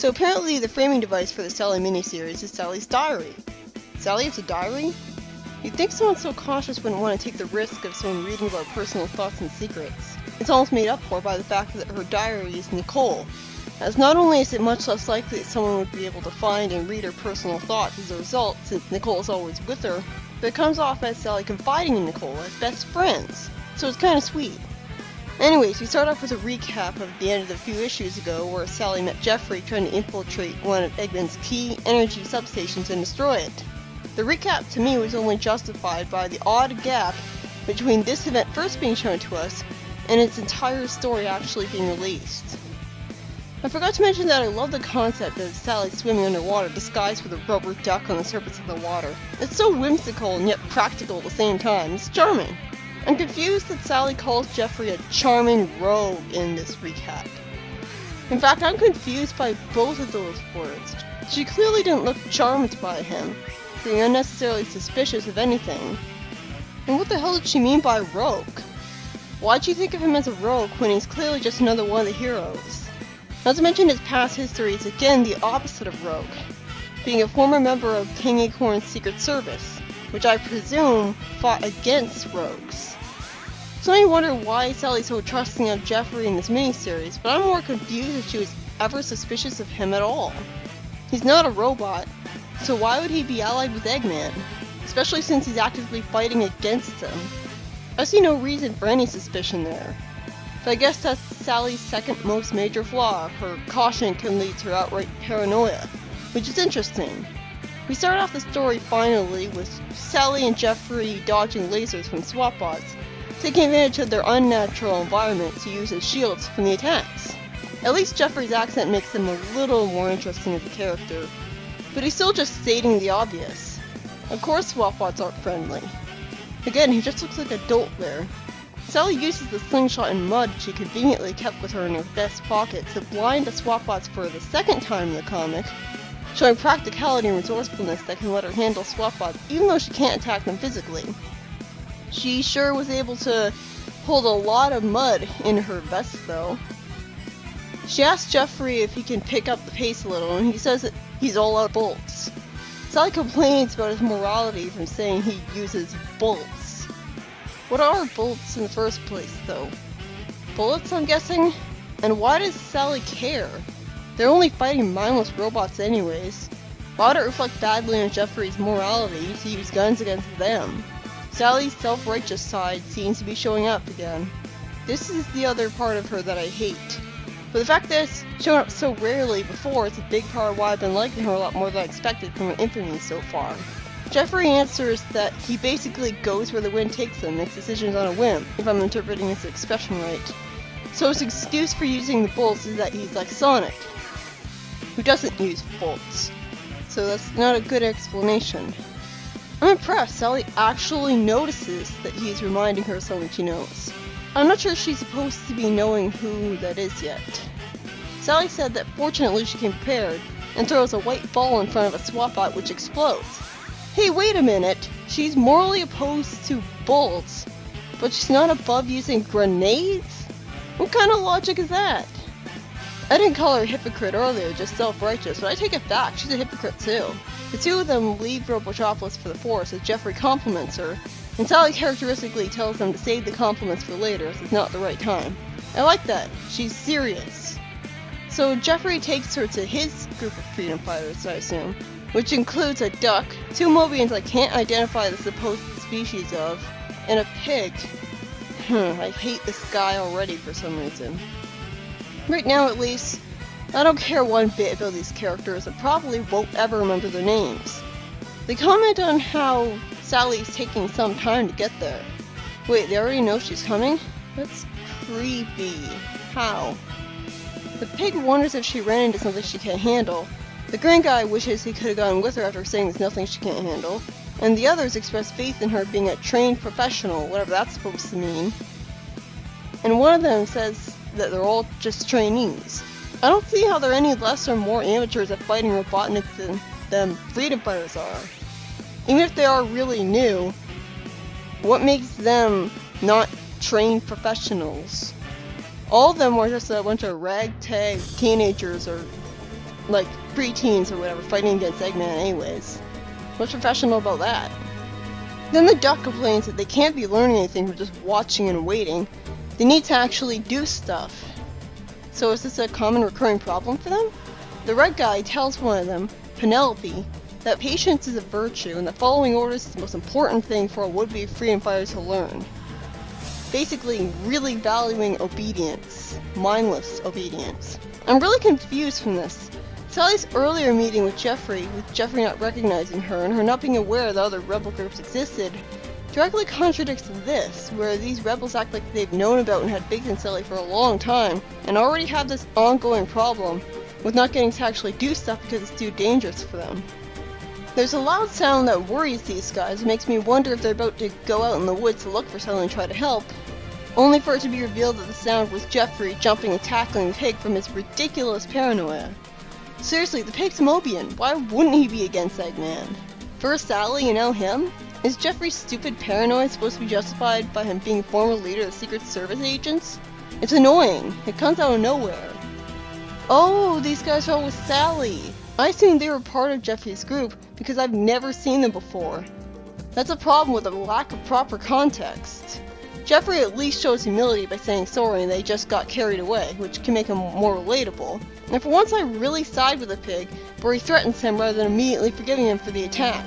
So apparently the framing device for the Sally miniseries is Sally's diary. Sally has a diary? You'd think someone so cautious wouldn't want to take the risk of someone reading about personal thoughts and secrets. It's almost made up for by the fact that her diary is Nicole, as not only is it much less likely that someone would be able to find and read her personal thoughts as a result, since Nicole is always with her, but it comes off as Sally confiding in Nicole as best friends, so it's kinda sweet. Anyways, we start off with a recap of the end of a few issues ago, where Sally met Jeffrey trying to infiltrate one of Eggman's key energy substations and destroy it. The recap to me was only justified by the odd gap between this event first being shown to us and its entire story actually being released. I forgot to mention that I love the concept of Sally swimming underwater disguised with a rubber duck on the surface of the water. It's so whimsical and yet practical at the same time. It's charming. I'm confused that Sally calls Jeffrey a charming rogue in this recap. In fact, I'm confused by both of those words. She clearly didn't look charmed by him, being unnecessarily suspicious of anything. And what the hell did she mean by rogue? Why'd she think of him as a rogue when he's clearly just another one of the heroes? Not to mention his past history is again the opposite of rogue, being a former member of King Acorn's Secret Service, which I presume fought against rogues. So I wonder why Sally's so trusting of Jeffrey in this miniseries, but I'm more confused if she was ever suspicious of him at all. He's not a robot, so why would he be allied with Eggman? Especially since he's actively fighting against him. I see no reason for any suspicion there. But I guess that's Sally's second most major flaw. Her caution can lead to outright paranoia, which is interesting. We start off the story finally with Sally and Jeffrey dodging lasers from SWAT bots, taking advantage of their unnatural environment to use as shields from the attacks. At least Jeffrey's accent makes him a little more interesting as a character, but he's still just stating the obvious. Of course SWAT bots aren't friendly. Again, he just looks like a dolt there. Sally uses the slingshot and mud she conveniently kept with her in her vest pocket to blind the SWAT bots for the second time in the comic, showing practicality and resourcefulness that can let her handle SWAT bots even though she can't attack them physically. She sure was able to hold a lot of mud in her vest though. She asks Jeffrey if he can pick up the pace a little, and he says that he's all out of bolts. Sally complains about his morality from saying he uses bolts. What are bolts in the first place though? Bullets, I'm guessing? And why does Sally care? They're only fighting mindless robots anyways. Why would it reflect badly on Jeffrey's morality to use guns against them? Sally's self-righteous side seems to be showing up again. This is the other part of her that I hate. But the fact that it's shown up so rarely before is a big part of why I've been liking her a lot more than I expected from her infamy so far. Jeffrey answers that he basically goes where the wind takes him, makes decisions on a whim, if I'm interpreting his expression right. So his excuse for using the bolts is that he's like Sonic, who doesn't use bolts. So that's not a good explanation. I'm impressed Sally actually notices that he's reminding her of someone she knows. I'm not sure she's supposed to be knowing who that is yet. Sally said that fortunately she came prepared, and throws a white ball in front of a SWAT bot which explodes. Hey, wait a minute! She's morally opposed to bolts, but she's not above using grenades? What kind of logic is that? I didn't call her a hypocrite earlier, just self-righteous, but I take it back, she's a hypocrite too. The two of them leave Robotropolis for the Force as Jeffrey compliments her, and Sally characteristically tells them to save the compliments for later as it's not the right time. I like that. She's serious. So Jeffrey takes her to his group of freedom fighters, I assume, which includes a duck, two Mobians I can't identify the supposed species of, and a pig. I hate this guy already for some reason. Right now at least, I don't care one bit about these characters and probably won't ever remember their names. They comment on how Sally's taking some time to get there. Wait, they already know she's coming? That's creepy. How? The pig wonders if she ran into something she can't handle. The green guy wishes he could have gone with her after saying there's nothing she can't handle. And the others express faith in her being a trained professional, whatever that's supposed to mean. And one of them says that they're all just trainees. I don't see how they're any less or more amateurs at fighting Robotniks than freedom fighters are. Even if they are really new, what makes them not trained professionals? All of them are just a bunch of ragtag teenagers or like preteens or whatever fighting against Eggman anyways. What's professional about that? Then the Duck complains that they can't be learning anything from just watching and waiting. They need to actually do stuff. So is this a common recurring problem for them? The Red Guy tells one of them, Penelope, that patience is a virtue and that following orders is the most important thing for a would-be freedom fighter to learn. Basically, really valuing obedience. Mindless obedience. I'm really confused from this. Sally's earlier meeting with Jeffrey not recognizing her and her not being aware that other rebel groups existed, directly contradicts this, where these rebels act like they've known about and had Biggs and Sally for a long time, and already have this ongoing problem with not getting to actually do stuff because it's too dangerous for them. There's a loud sound that worries these guys and makes me wonder if they're about to go out in the woods to look for someone and try to help, only for it to be revealed that the sound was Jeffrey jumping and tackling the pig from his ridiculous paranoia. Seriously, the pig's Mobian. Why wouldn't he be against Eggman? First Sally and now him? Is Jeffrey's stupid paranoia supposed to be justified by him being former leader of the Secret Service agents? It's annoying. It comes out of nowhere. Oh, these guys are all with Sally. I assumed they were part of Jeffrey's group because I've never seen them before. That's a problem with a lack of proper context. Jeffrey at least shows humility by saying sorry and they just got carried away, which can make him more relatable. And for once I really side with the pig, where he threatens him rather than immediately forgiving him for the attack.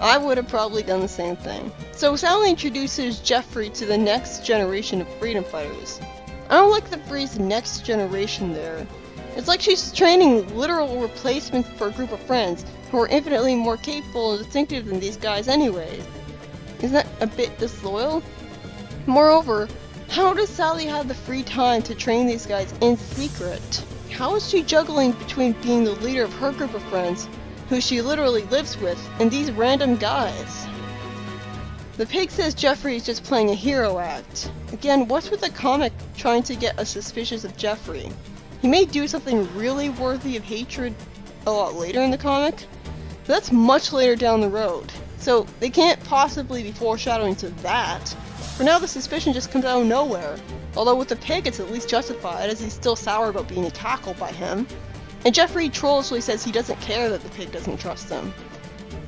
I would have probably done the same thing. So Sally introduces Jeffrey to the next generation of freedom fighters. I don't like the phrase next generation there. It's like she's training literal replacements for a group of friends who are infinitely more capable and distinctive than these guys anyways. Isn't that a bit disloyal? Moreover, how does Sally have the free time to train these guys in secret? How is she juggling between being the leader of her group of friends, who she literally lives with, and these random guys? The pig says Jeffrey is just playing a hero act. Again, what's with the comic trying to get us suspicious of Jeffrey? He may do something really worthy of hatred a lot later in the comic, but that's much later down the road, so they can't possibly be foreshadowing to that. For now, the suspicion just comes out of nowhere, although with the pig it's at least justified, as he's still sour about being tackled by him. And Jeffrey trollishly says he doesn't care that the pig doesn't trust him.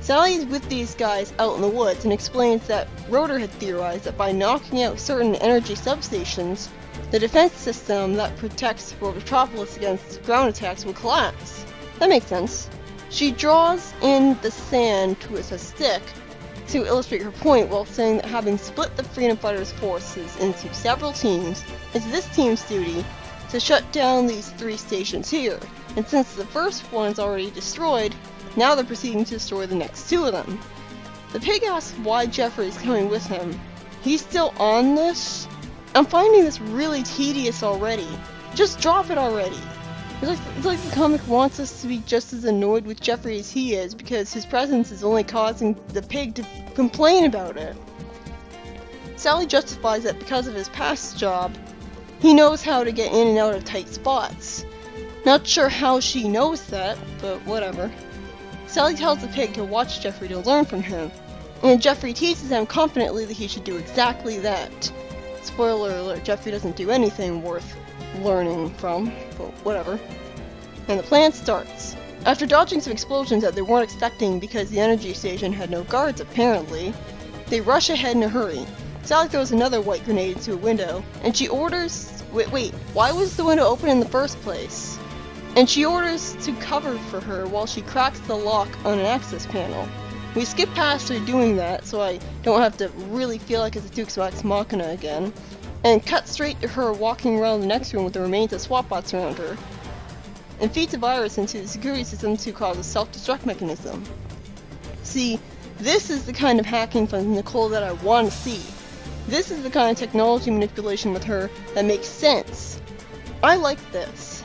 Sally's with these guys out in the woods and explains that Rotor had theorized that by knocking out certain energy substations, the defense system that protects Robotropolis against ground attacks would collapse. That makes sense. She draws in the sand with a stick to illustrate her point, while saying that having split the freedom fighters' forces into several teams, it's this team's duty to shut down these 3 stations here, and since the first one is already destroyed, now they're proceeding to destroy the next 2 of them. The pig asks why Jeffrey is coming with him. He's still on this? I'm finding this really tedious already. Just drop it already. It's like the comic wants us to be just as annoyed with Jeffrey as he is, because his presence is only causing the pig to complain about it. Sally justifies that because of his past job, he knows how to get in and out of tight spots. Not sure how she knows that, but whatever. Sally tells the pig to watch Jeffrey to learn from him, and Jeffrey teases him confidently that he should do exactly that. Spoiler alert, Jeffrey doesn't do anything worth learning from, but whatever. And the plan starts. After dodging some explosions that they weren't expecting because the energy station had no guards apparently, they rush ahead in a hurry. Sally throws another white grenade into a window, and she orders... Wait, why was the window open in the first place? And she orders to cover for her while she cracks the lock on an access panel. We skip past her doing that, so I don't have to really feel like it's a Deus Ex Machina again, and cut straight to her walking around the next room with the remains of SWAT bots around her, and feeds a virus into the security system to cause a self-destruct mechanism. See, this is the kind of hacking from Nicole that I want to see. This is the kind of technology manipulation with her that makes sense. I like this.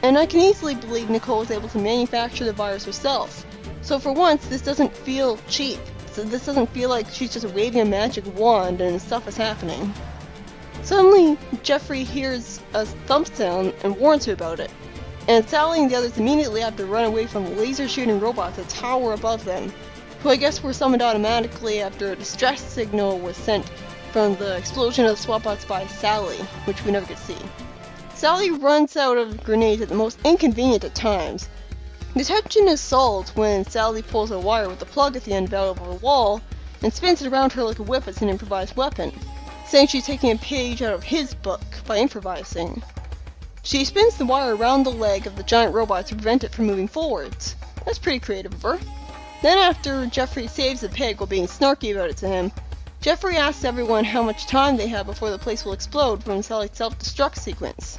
And I can easily believe Nicole is able to manufacture the virus herself. So for once, this doesn't feel cheap. So this doesn't feel like she's just waving a magic wand and stuff is happening. Suddenly, Jeffrey hears a thump sound and warns her about it. And Sally and the others immediately have to run away from laser-shooting robots that tower above them, who I guess were summoned automatically after a distress signal was sent from the explosion of the SWAT bots by Sally, which we never could see. Sally runs out of grenades at the most inconvenient of times, The tension is solved when Sally pulls a wire with a plug at the end out of the wall and spins it around her like a whip as an improvised weapon, saying she's taking a page out of his book by improvising. She spins the wire around the leg of the giant robot to prevent it from moving forwards. That's pretty creative of her. Then after Jeffrey saves the pig while being snarky about it to him, Jeffrey asks everyone how much time they have before the place will explode from Sally's self-destruct sequence,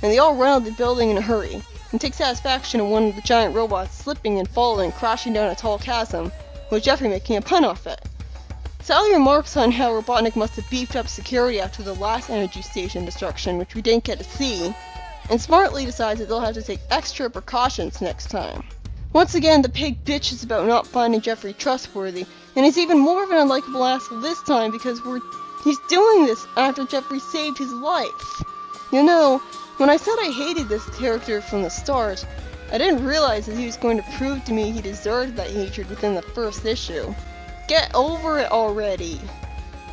and they all run out of the building in a hurry, and take satisfaction in one of the giant robots slipping and falling, crashing down a tall chasm, with Jeffrey making a pun off it. Sally remarks on how Robotnik must have beefed up security after the last energy station destruction, which we didn't get to see, and smartly decides that they'll have to take extra precautions next time. Once again, the pig bitches about not finding Jeffrey trustworthy, and he's even more of an unlikable asshole this time because he's doing this after Jeffrey saved his life. You know, when I said I hated this character from the start, I didn't realize that he was going to prove to me he deserved that hatred within the first issue. Get over it already.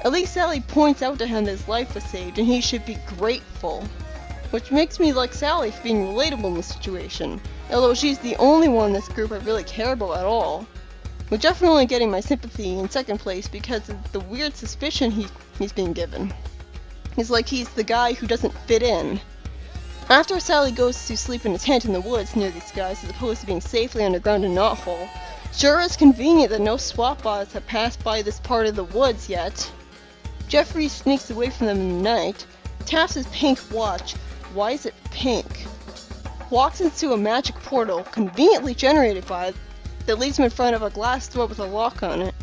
At least Sally points out to him that his life was saved and he should be grateful. Which makes me like Sally for being relatable in the situation, although she's the only one in this group I really care about at all. With Jeffrey only getting my sympathy in second place because of the weird suspicion he's being given. It's like he's the guy who doesn't fit in. After Sally goes to sleep in a tent in the woods near these guys as opposed to being safely underground in Knothole, sure is convenient that no SWAT bots have passed by this part of the woods yet. Jeffrey sneaks away from them in the night, taps his pink watch. Why is it pink? Walks into a magic portal, conveniently generated by it, that leads him in front of a glass door with a lock on it,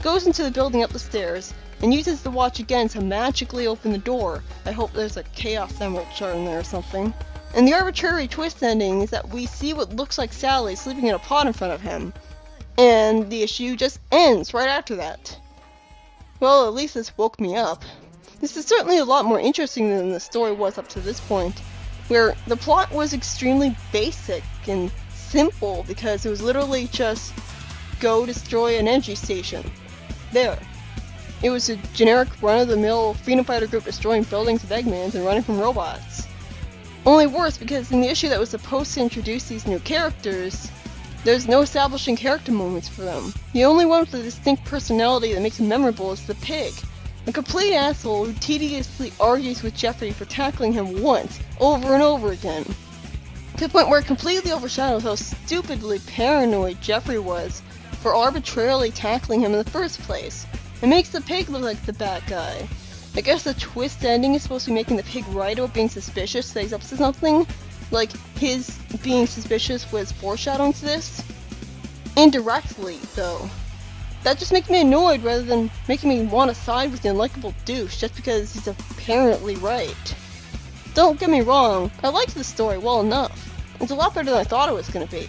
goes into the building up the stairs, and uses the watch again to magically open the door. I hope there's a Chaos Emerald shard in there or something. And the arbitrary twist ending is that we see what looks like Sally sleeping in a pot in front of him. And the issue just ends right after that. Well, at least this woke me up. This is certainly a lot more interesting than the story was up to this point, where the plot was extremely basic and simple because it was literally just go destroy an energy station. There. It was a generic run-of-the-mill freedom fighter group destroying buildings with Eggmans and running from robots. Only worse because in the issue that was supposed to introduce these new characters, there's no establishing character moments for them. The only one with a distinct personality that makes him memorable is the pig. A complete asshole who tediously argues with Jeffrey for tackling him once, over and over again. To the point where it completely overshadows how stupidly paranoid Jeffrey was for arbitrarily tackling him in the first place. It makes the pig look like the bad guy. I guess the twist ending is supposed to be making the pig right about being suspicious that he's up to something? Like, his being suspicious was foreshadowing to this? Indirectly, though. That just makes me annoyed rather than making me want to side with the unlikable douche just because he's apparently right. Don't get me wrong, I liked the story well enough. It's a lot better than I thought it was going to be.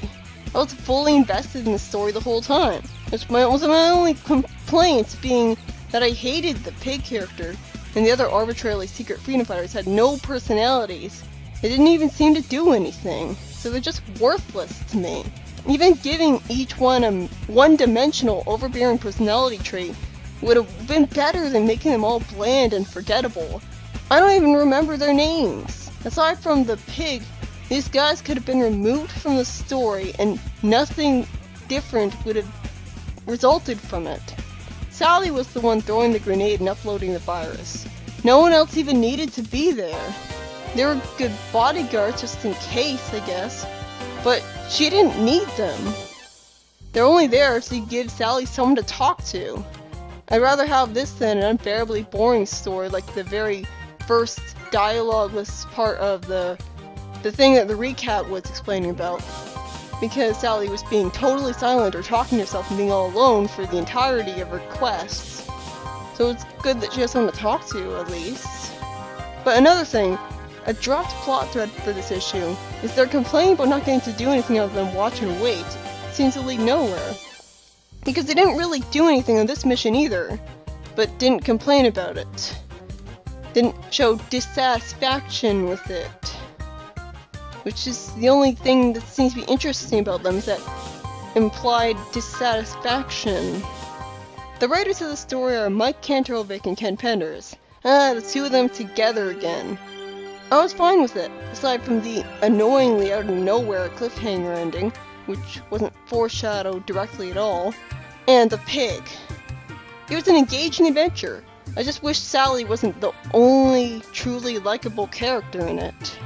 I was fully invested in the story the whole time. Which was my only complaint being that I hated the pig character and the other arbitrarily secret freedom fighters had no personalities. They didn't even seem to do anything, so they're just worthless to me. Even giving each one a one-dimensional, overbearing personality trait would have been better than making them all bland and forgettable. I don't even remember their names. Aside from the pig, these guys could have been removed from the story and nothing different would have resulted from it. Sally was the one throwing the grenade and uploading the virus. No one else even needed to be there. They were good bodyguards just in case, I guess. But she didn't need them. They're only there to give Sally someone to talk to. I'd rather have this than an unbearably boring story like the very first dialogueless part of the thing that the recap was explaining about. Because Sally was being totally silent or talking to herself and being all alone for the entirety of her quests. So it's good that she has someone to talk to, at least. But another thing, a dropped plot thread for this issue is their complaint about not getting to do anything other than watch and wait seems to lead nowhere. Because they didn't really do anything on this mission either, but didn't complain about it. Didn't show dissatisfaction with it. Which is the only thing that seems to be interesting about them, is that implied dissatisfaction. The writers of the story are Mike Kantorovich and Ken Penders. The two of them together again. I was fine with it, aside from the annoyingly out of nowhere cliffhanger ending, which wasn't foreshadowed directly at all, and the pig. It was an engaging adventure. I just wish Sally wasn't the only truly likable character in it.